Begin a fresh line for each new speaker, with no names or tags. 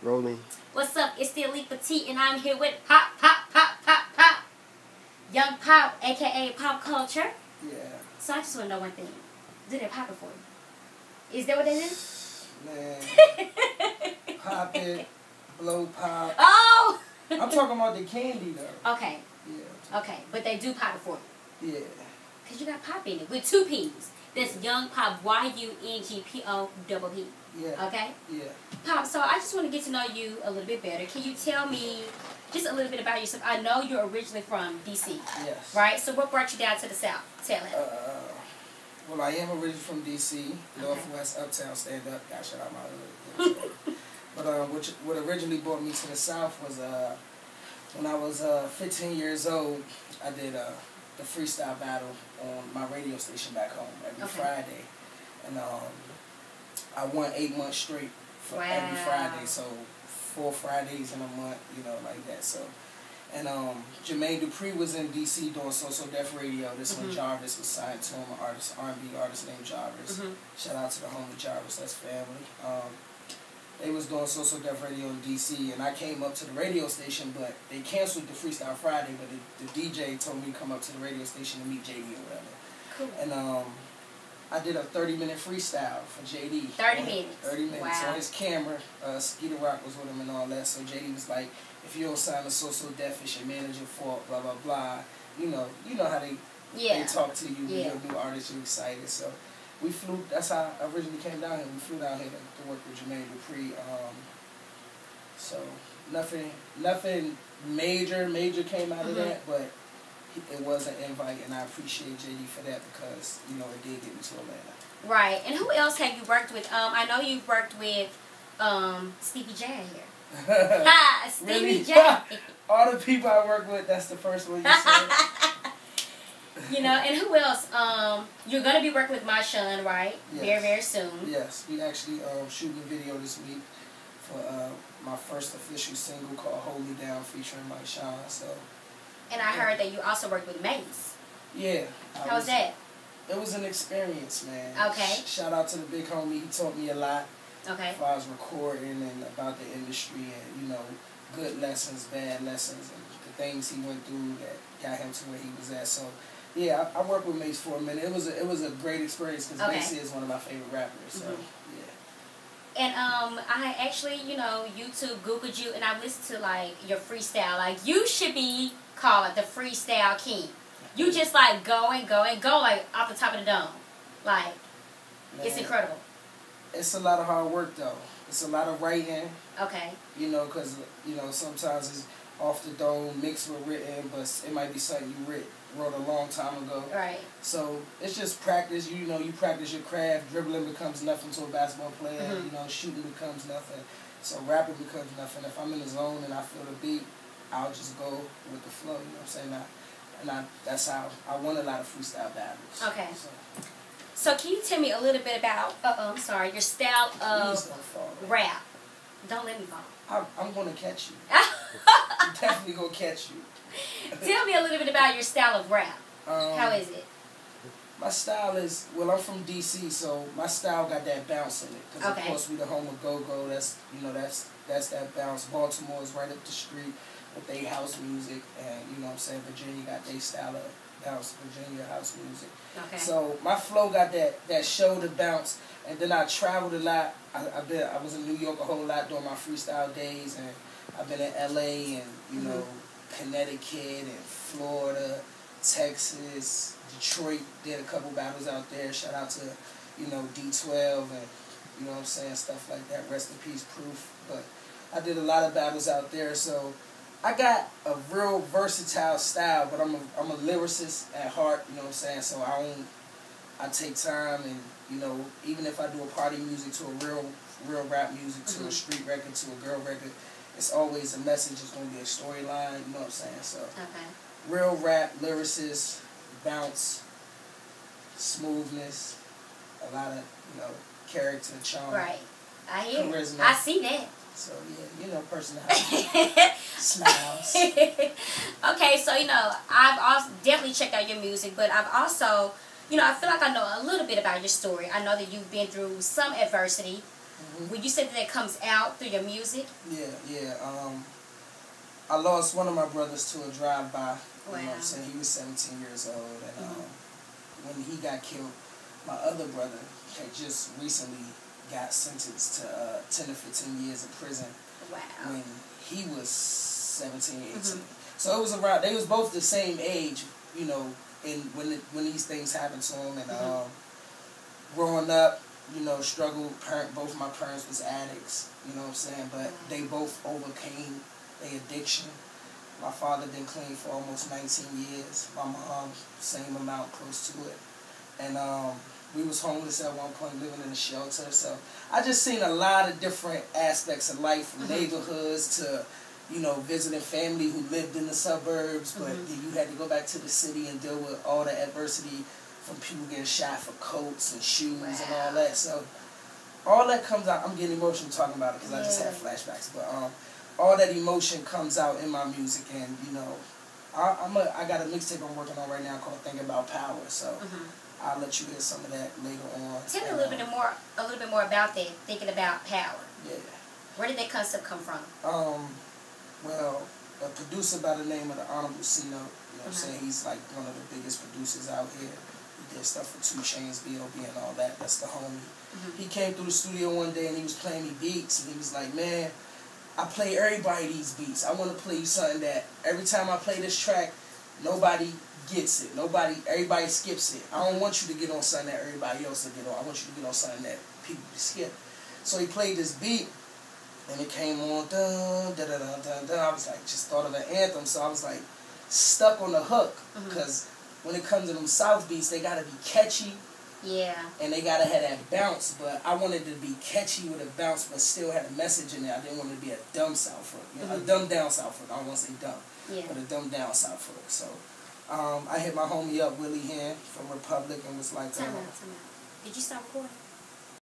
Rolling.
What's up? It's the Elite Petite, and I'm here with Pop, Pop, Pop, Pop, Pop. Young Pop, aka Pop Culture.
Yeah.
So I just want to know one thing. Do they pop it for you? Is that what they do?
Man. Pop it, blow pop.
Oh!
I'm talking about the candy though.
Okay.
Yeah.
Okay, but they do pop it for you.
Yeah.
Because you got Pop in it with 2 P's. That's Young Pop, YUNGPOPP.
Yeah.
Okay?
Yeah.
Pop, so I just want to get to know you a little bit better. Can you tell me just a little bit about yourself? I know you're originally from D.C.
Yes.
Right? So what brought you down to the South? Tell him.
Well, I am originally from D.C., Northwest Uptown, stand up. Gotta shout out my hood. But what originally brought me to the South was when I was 15 years old, I did the freestyle battle on my radio station back home every Friday. And I won 8 months straight for every Friday. So 4 Fridays in a month, you know, like that. So, and Jermaine Dupri was in D.C. doing So Def Radio. This when Jarvis was signed to him, an artist, R&B artist named Jarvis. Shout out to the homie Jarvis, that's family. They was doing So Def Radio in D.C. and I came up to the radio station, but they canceled the Freestyle Friday. But the DJ told me to come up to the radio station to meet JD or whatever.
Cool.
And I did a 30-minute freestyle for JD.
30 minutes.
30 minutes.
Wow.
On his camera, Skeeter Rock was with him and all that. So JD was like, if you don't sign a So Def, it's your manager fault, blah, blah, blah. You know how they talk to you when you're a new artist, you're excited. So we flew, that's how I originally came down here. We flew down here to work with Jermaine Dupri. So nothing major came out of that, but it was an invite, and I appreciate JD for that because, you know, it did get me to Atlanta.
Right. And who else have you worked with? I know you've worked with Stevie J here. Ha! Stevie
Really?
J.
All the people I work with, that's the first one you said.
You know, and who else? You're going to be working with My Shun, right?
Yes.
Very, very soon.
Yes. We actually shooting a video this week for my first official single called Hold Me Down featuring My Shun. So.
And I heard that you also worked with Mace.
Yeah.
How was that?
It was an experience, man.
Okay.
Shout out to the big homie. He taught me a lot.
Okay.
As far as recording and about the industry and, you know, good lessons, bad lessons, and the things he went through that got him to where he was at. So, yeah, I worked with Mace for a minute. It was a great experience because Mace is one of my favorite rappers. So, yeah.
And I actually, you know, YouTube Googled you, and I listened to like your freestyle. Like, you should be called the Freestyle King. You just like go and go and go like off the top of the dome. Like, man, it's incredible.
It's a lot of hard work though. It's a lot of writing.
Okay.
You know, because, you know, sometimes it's off the dome, mixed with written, but it might be something you wrote a long time ago.
Right.
So it's just practice. You know, you practice your craft. Dribbling becomes nothing to a basketball player. You know, shooting becomes nothing. So rapping becomes nothing. If I'm in the zone and I feel the beat, I'll just go with the flow. You know what I'm saying? That's how I won a lot of freestyle battles.
Okay. So can you tell me a little bit about, I'm sorry, your style of rap? Don't let me fall.
I'm going to catch you. I'm definitely going to catch you.
Tell me a little bit about your style of rap. How is it?
My style is, well, I'm from D.C., so my style got that bounce in it. Because, of course, we the home of go-go. That's, you know, that's that bounce. Baltimore is right up the street with their house music. And, you know what I'm saying, Virginia got their style of bounce, Virginia house music.
Okay.
So my flow got that shoulder bounce. And then I traveled a lot. I was in New York a whole lot during my freestyle days. And I've been in L.A. and, you know, Connecticut and Florida, Texas, Detroit. Did a couple battles out there. Shout out to, you know, D12 and, you know what I'm saying, stuff like that. Rest in peace, Proof. But I did a lot of battles out there. So I got a real versatile style, but I'm a lyricist at heart. You know what I'm saying. So I take time and, you know, even if I do a party music to a real rap music, to a street record, to a girl record, it's always a message. It's going to be a storyline. You know what I'm saying. So real rap, lyricist, bounce, smoothness, a lot of, you know, character, charm.
Right. I hear.
Charisma.
I see that.
So, yeah, you know, personality. Smiles.
Okay, so, you know, I've also definitely checked out your music, but I've also, you know, I feel like I know a little bit about your story. I know that you've been through some adversity. Would you say that comes out through your music?
Yeah. I lost one of my brothers to a drive-by.
Wow.
You know what I'm saying? He was 17 years old, and when he got killed, my other brother had just recently got sentenced to 10 to 15 years in prison.
Wow.
When he was 17, 18. So it was around, they was both the same age, you know, and when these things happened to them. And growing up, you know, struggled. Both of my parents was addicts, you know what I'm saying? But they both overcame their addiction. My father been clean for almost 19 years. My mom, same amount, close to it. And we was homeless at one point, living in a shelter. So I just seen a lot of different aspects of life, from neighborhoods to, you know, visiting family who lived in the suburbs, but then you had to go back to the city and deal with all the adversity from people getting shot for coats and shoes and all that. So all that comes out. I'm getting emotional talking about it because I just had flashbacks. But all that emotion comes out in my music, and you know, I got a mixtape I'm working on right now called "Think About Power." So I'll let you hear some of that later on.
Tell me a little bit more about that. Thinking about power.
Yeah.
Where did that concept come from?
Well, a producer by the name of the Honorable C-Note. You know what I'm saying? He's like one of the biggest producers out here. He did stuff for 2 Chainz, B.O.B. and all that. That's the homie. He came through the studio one day and he was playing me beats, and he was like, "Man, I play everybody these beats. I want to play you something that every time I play this track, nobody gets it. Everybody skips it. I don't want you to get on something that everybody else will get on. I want you to get on something that people skip." So he played this beat, and it came on, dun, dun, dun, dun, dun, dun. I was like, just thought of an anthem, so I was like, stuck on the hook, because when it comes to them South beats, they gotta be catchy.
Yeah.
And they gotta have that bounce, but I wanted to be catchy with a bounce, but still had a message in there. I didn't want it to be a dumb South hook, you know, a dumbed down South hook. I don't want to say dumb, but a dumbed down South hook. So I hit my homie up, Willie Hand from Republic, and was like,
Time out. Did you stop recording?